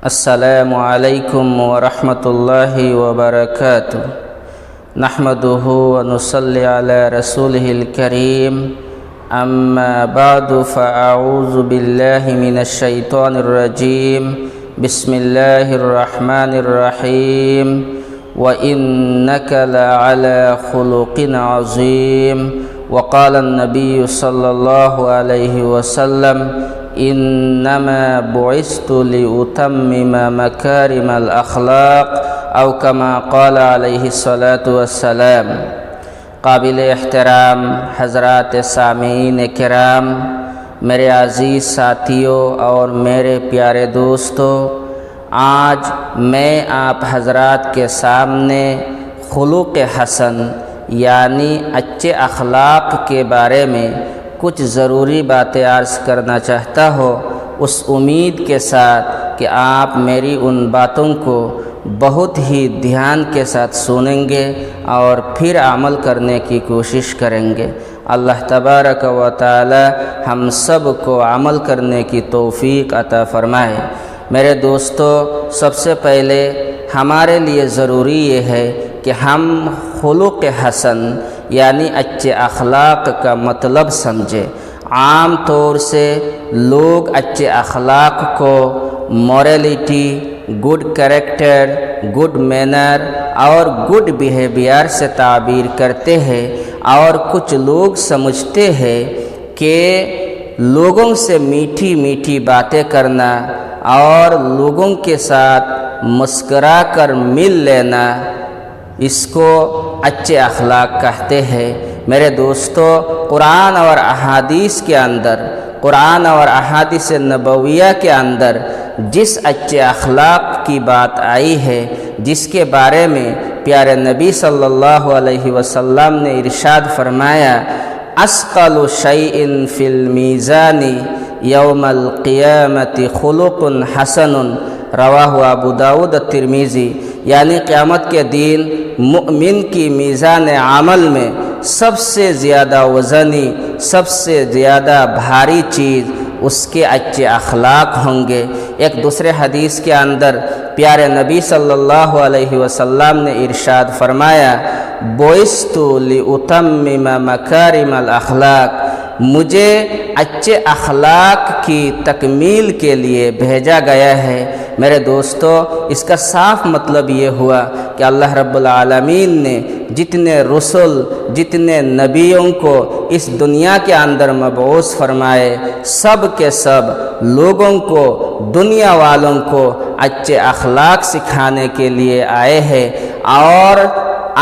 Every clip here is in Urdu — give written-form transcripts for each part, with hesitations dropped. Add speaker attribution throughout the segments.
Speaker 1: السلام علیکم ورحمۃ اللہ وبرکاتہ نحمده ونصلی علی رسولہ الکریم اما بعد فاعوذ باللہ من الشیطان الرجیم بسم اللہ الرحمن الرحیم وَإِنَّكَ لَعَلَى خُلُقٍ عَظِيمٍ وقال النبی صلی اللہ علیہ وسلم انما بعثت لأتمم مکارم الاخلاق او کما قال علیہ الصلاۃ والسلام۔ قابل احترام حضرات سامعین کرام، میرے عزیز ساتھیوں اور میرے پیارے دوستوں، آج میں آپ حضرات کے سامنے خلق حسن یعنی اچھے اخلاق کے بارے میں کچھ ضروری باتیں عرض کرنا چاہتا ہوں، اس امید کے ساتھ کہ آپ میری ان باتوں کو بہت ہی دھیان کے ساتھ سنیں گے اور پھر عمل کرنے کی کوشش کریں گے۔ اللہ تبارک و تعالی ہم سب کو عمل کرنے کی توفیق عطا فرمائے۔ میرے دوستو، سب سے پہلے ہمارے لیے ضروری یہ ہے کہ ہم خلق حسن یعنی اچھے اخلاق کا مطلب سمجھیں۔ عام طور سے لوگ اچھے اخلاق کو morality, good character, good manner اور گڈ بیہیویئر سے تعبیر کرتے ہیں، اور کچھ لوگ سمجھتے ہیں کہ لوگوں سے میٹھی میٹھی باتیں کرنا اور لوگوں کے ساتھ مسکرا کر مل لینا، اس کو اچھے اخلاق کہتے ہیں۔ میرے دوستو، قرآن اور احادیث نبویہ کے اندر جس اچھے اخلاق کی بات آئی ہے، جس کے بارے میں پیارے نبی صلی اللہ علیہ وسلم نے ارشاد فرمایا، اثقل شیء فی المیزان یوم القیامت خلق حسن، رواہ ابو داود الترمذی، یعنی قیامت کے دن مؤمن کی میزان عمل میں سب سے زیادہ وزنی، سب سے زیادہ بھاری چیز اس کے اچھے اخلاق ہوں گے۔ ایک دوسرے حدیث کے اندر پیارے نبی صلی اللہ علیہ وسلم نے ارشاد فرمایا، بعثت لأتمم مکارم الاخلاق، مجھے اچھے اخلاق کی تکمیل کے لیے بھیجا گیا ہے۔ میرے دوستو، اس کا صاف مطلب یہ ہوا کہ اللہ رب العالمین نے جتنے رسول، جتنے نبیوں کو اس دنیا کے اندر مبعوث فرمائے، سب کے سب لوگوں کو، دنیا والوں کو اچھے اخلاق سکھانے کے لیے آئے ہیں، اور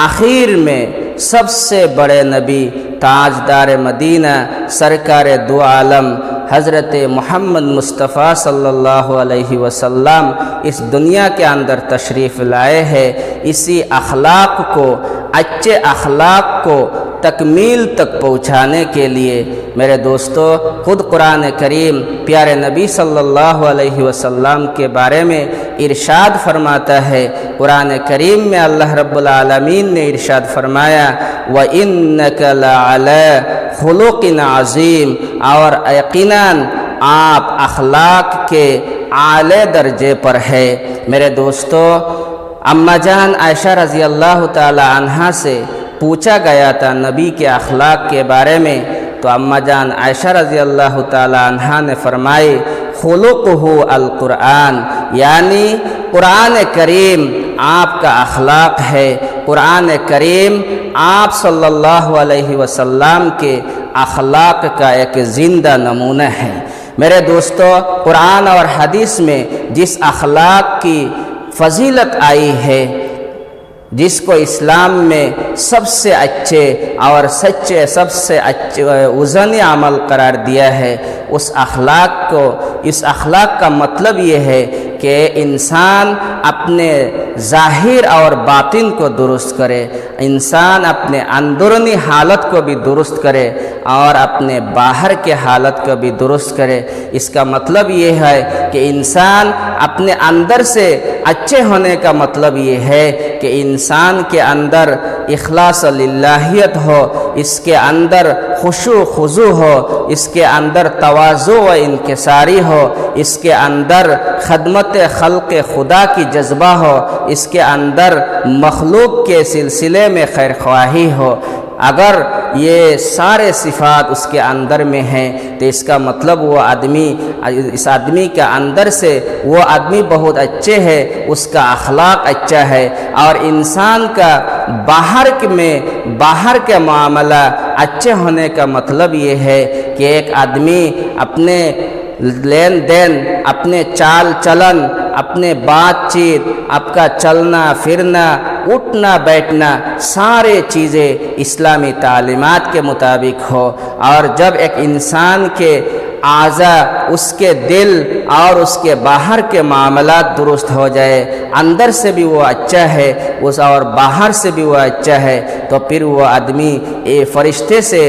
Speaker 1: آخر میں سب سے بڑے نبی تاجدار مدینہ سرکار دو عالم حضرت محمد مصطفیٰ صلی اللہ علیہ وسلم اس دنیا کے اندر تشریف لائے ہیں۔ اسی اخلاق کو، اچھے اخلاق کو تکمیل تک پہنچانے کے لیے میرے دوستو، خود قرآن کریم پیارے نبی صلی اللہ علیہ وسلم کے بارے میں ارشاد فرماتا ہے۔ قرآن کریم میں اللہ رب العالمین نے ارشاد فرمایا، وَإِنَّكَ لَعَلَى خُلُقٍ عَظِيمٍ، اور یقیناً آپ اخلاق کے اعلی درجے پر ہے۔ میرے دوستو، اما جان عائشہ رضی اللہ تعالی عنہا سے پوچھا گیا تھا نبی کے اخلاق کے بارے میں، تو اما جان عائشہ رضی اللہ تعالی عنہا نے فرمائی، خلقہ القرآن، یعنی قرآن کریم آپ کا اخلاق ہے۔ قرآن کریم آپ صلی اللہ علیہ وسلم کے اخلاق کا ایک زندہ نمونہ ہے۔ میرے دوستو، قرآن اور حدیث میں جس اخلاق کی فضیلت آئی ہے، جس کو اسلام میں سب سے اچھے اور سچے، سب سے اچھے وزنی عمل قرار دیا ہے، اس اخلاق کا مطلب یہ ہے کہ انسان اپنے ظاہر اور باطن کو درست کرے، انسان اپنے اندرونی حالت کو بھی درست کرے، اور اپنے باہر کے حالت کو بھی درست کرے۔ اس کا مطلب یہ ہے کہ انسان اپنے اندر سے اچھے ہونے کا مطلب یہ ہے کہ انسان کے اندر اخلاص للہیت ہو، اس کے اندر خشوع خضوع ہو، اس کے اندر تواضع و انکساری ہو، اس کے اندر خدمت خلق خدا کی جذبہ ہو، اس کے اندر مخلوق کے سلسلے میں خیر خواہی ہو۔ اگر یہ سارے صفات اس کے اندر میں ہیں تو اس کا مطلب اس آدمی کے اندر سے وہ آدمی بہت اچھے ہے، اس کا اخلاق اچھا ہے۔ اور انسان کا باہر کے معاملہ اچھے ہونے کا مطلب یہ ہے کہ ایک آدمی اپنے لین دین، اپنے چال چلن، اپنے بات چیت، آپ کا چلنا پھرنا، اٹھنا بیٹھنا، سارے چیزیں اسلامی تعلیمات کے مطابق ہو۔ اور جب ایک انسان کے اعضاء، اس کے دل اور اس کے باہر کے معاملات درست ہو جائے، اندر سے بھی وہ اچھا ہے اور باہر سے بھی وہ اچھا ہے، تو پھر وہ آدمی فرشتے سے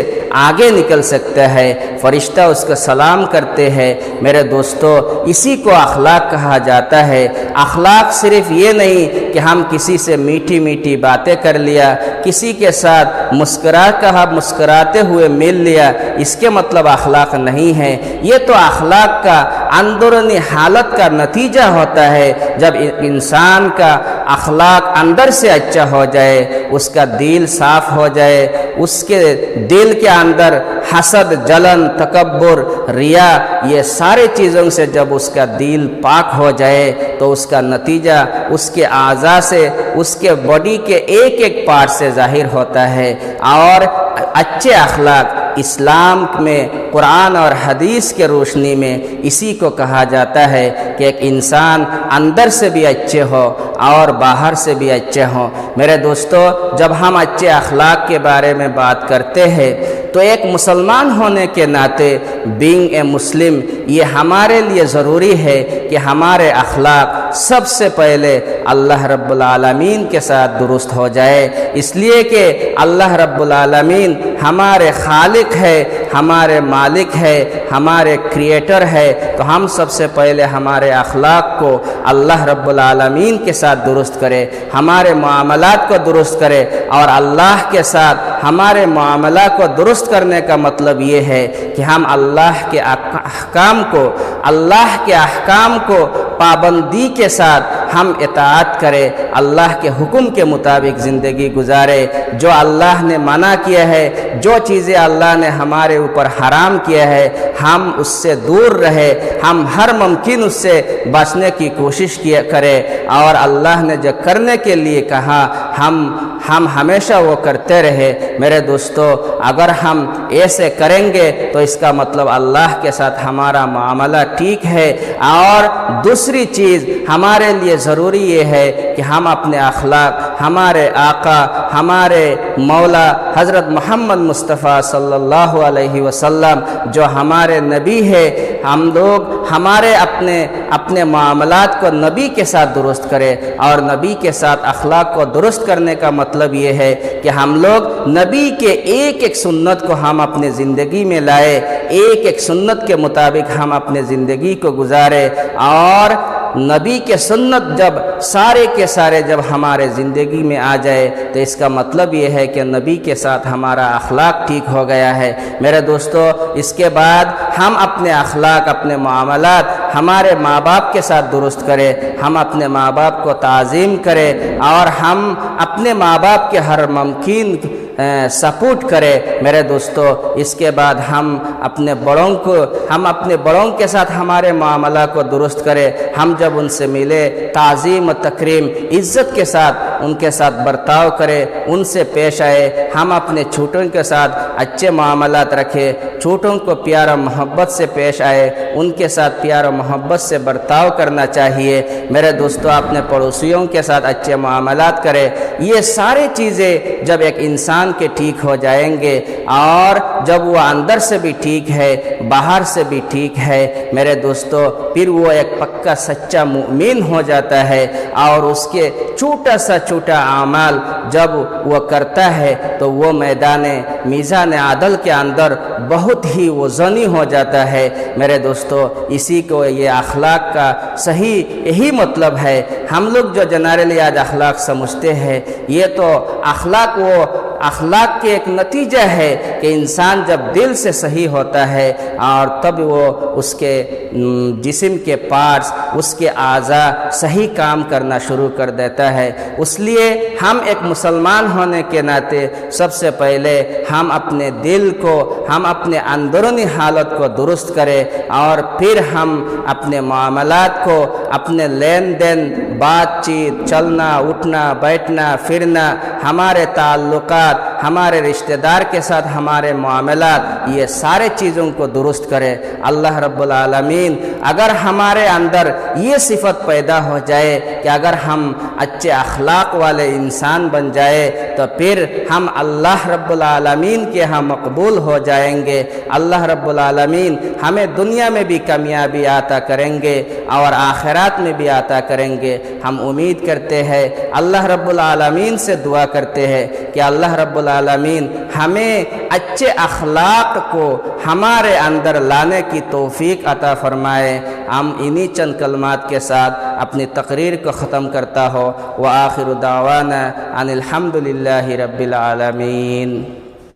Speaker 1: آگے نکل سکتا ہے، فرشتہ اس کا سلام کرتے ہیں۔ میرے دوستو، اسی کو اخلاق کہا جاتا ہے۔ اخلاق صرف یہ نہیں کہ ہم کسی سے میٹھی میٹھی باتیں کر لیا، کسی کے ساتھ مسکراتے ہوئے مل لیا، اس کے مطلب اخلاق نہیں ہے۔ یہ تو اخلاق کا اندرونی حالت کا نتیجہ ہوتا ہے۔ جب انسان کا اخلاق اندر سے اچھا ہو جائے، اس کا دل صاف ہو جائے، اس کے دل کے اندر حسد، جلن، تکبر، ریا، یہ سارے چیزوں سے جب اس کا دل پاک ہو جائے تو اس کا نتیجہ اس کے اعضاء سے، اس کے باڈی کے ایک ایک پارٹ سے ظاہر ہوتا ہے۔ اور اچھے اخلاق اسلام میں، قرآن اور حدیث کے روشنی میں اسی کو کہا جاتا ہے کہ ایک انسان اندر سے بھی اچھے ہو اور باہر سے بھی اچھے ہوں۔ میرے دوستو، جب ہم اچھے اخلاق کے بارے میں بات کرتے ہیں تو ایک مسلمان ہونے کے ناطے بینگ اے مسلم، یہ ہمارے لیے ضروری ہے کہ ہمارے اخلاق سب سے پہلے اللہ رب العالمین کے ساتھ درست ہو جائے، اس لیے کہ اللہ رب العالمین ہمارے خالق ہے، ہمارے مالک ہے، ہمارے کریٹر ہے۔ تو ہم سب سے پہلے ہمارے اخلاق کو اللہ رب العالمین کے ساتھ درست کرے، ہمارے معاملات کو درست کرے۔ اور اللہ کے ساتھ ہمارے معاملات کو درست کرنے کا مطلب یہ ہے کہ ہم اللہ کے احکام کو پابندی کے ساتھ ہم اطاعت کرے، اللہ کے حکم کے مطابق زندگی گزارے، جو اللہ نے منع کیا ہے، جو چیزیں اللہ نے ہمارے اوپر حرام کیا ہے، ہم اس سے دور رہے، ہم ہر ممکن اس سے بچنے کی کوشش کرے، اور اللہ نے جو کرنے کے لیے کہا ہم ہمیشہ وہ کرتے رہے۔ میرے دوستو، اگر ہم ایسے کریں گے تو اس کا مطلب اللہ کے ساتھ ہمارا معاملہ ٹھیک ہے۔ اور دوسری چیز ہمارے لیے ضروری یہ ہے کہ ہم اپنے اخلاق ہمارے آقا، ہمارے مولا حضرت محمد مصطفیٰ صلی اللہ علیہ وسلم جو ہمارے نبی ہے، ہم لوگ ہمارے اپنے معاملات کو نبی کے ساتھ درست کریں۔ اور نبی کے ساتھ اخلاق کو درست کرنے کا مطلب یہ ہے کہ ہم لوگ نبی کے ایک ایک سنت کو ہم اپنے زندگی میں لائے، ایک ایک سنت کے مطابق ہم اپنے زندگی کو گزارے۔ اور نبی کے سنت جب سارے کے سارے جب ہمارے زندگی میں آ جائے تو اس کا مطلب یہ ہے کہ نبی کے ساتھ ہمارا اخلاق ٹھیک ہو گیا ہے۔ میرے دوستو، اس کے بعد ہم اپنے اخلاق، اپنے معاملات ہمارے ماں باپ کے ساتھ درست کریں، ہم اپنے ماں باپ کو تعظیم کریں، اور ہم اپنے ماں باپ کے ہر ممکن سپورٹ کرے۔ میرے دوستو، اس کے بعد ہم اپنے بڑوں کے ساتھ ہمارے معاملہ کو درست کرے۔ ہم جب ان سے ملے، تعظیم و تکریم، عزت کے ساتھ ان کے ساتھ برتاؤ کرے، ان سے پیش آئے۔ ہم اپنے چھوٹوں کے ساتھ اچھے معاملات رکھے، چھوٹوں کو پیار و محبت سے پیش آئے، ان کے ساتھ پیار و محبت سے برتاؤ کرنا چاہیے۔ میرے دوستو، اپنے پڑوسیوں کے ساتھ اچھے معاملات کرے۔ یہ سارے چیزیں جب ایک انسان ایمان کے ٹھیک ہو جائیں گے، اور جب وہ اندر سے بھی ٹھیک ہے باہر سے بھی ٹھیک ہے میرے دوستو، پھر وہ ایک پکا سچا مومن ہو جاتا ہے، اور اس کے چھوٹا سا چھوٹا اعمال جب وہ کرتا ہے تو وہ میدان میزان عدل کے اندر بہت ہی وزنی ہو جاتا ہے میرے دوستو۔ اسی کو یہ اخلاق کا صحیح یہی مطلب ہے۔ ہم لوگ جو جنرلی آج اخلاق سمجھتے ہیں، یہ تو اخلاق کے ایک نتیجہ ہے کہ انسان جب دل سے صحیح ہوتا ہے اور تب وہ اس کے جسم کے پارٹس، اس کے اعضاء صحیح کام کرنا شروع کر دیتا ہے۔ اس لیے ہم ایک مسلمان ہونے کے ناطے سب سے پہلے ہم اپنے دل کو، ہم اپنے اندرونی حالت کو درست کریں، اور پھر ہم اپنے معاملات کو، اپنے لین دین، بات چیت، چلنا اٹھنا بیٹھنا پھرنا، ہمارے تعلقات، ہمارے رشتہ دار کے ساتھ ہمارے معاملات، یہ سارے چیزوں کو درست کرے۔ اللہ رب العالمین اگر ہمارے اندر یہ صفت پیدا ہو جائے کہ اگر ہم اچھے اخلاق والے انسان بن جائے تو پھر ہم اللہ رب العالمین کے ہاں مقبول ہو جائیں گے۔ اللہ رب العالمین ہمیں دنیا میں بھی کامیابی عطا کریں گے اور آخرات میں بھی عطا کریں گے۔ ہم امید کرتے ہیں، اللہ رب العالمین سے دعا کرتے ہیں کہ اللہ رب العالمین ہمیں اچھے اخلاق کو ہمارے اندر لانے کی توفیق عطا فرمائے۔ ہم انہی چند کلمات کے ساتھ اپنی تقریر کو ختم کرتا ہو۔ وآخر دعوانا ان الحمد للہ رب العالمین۔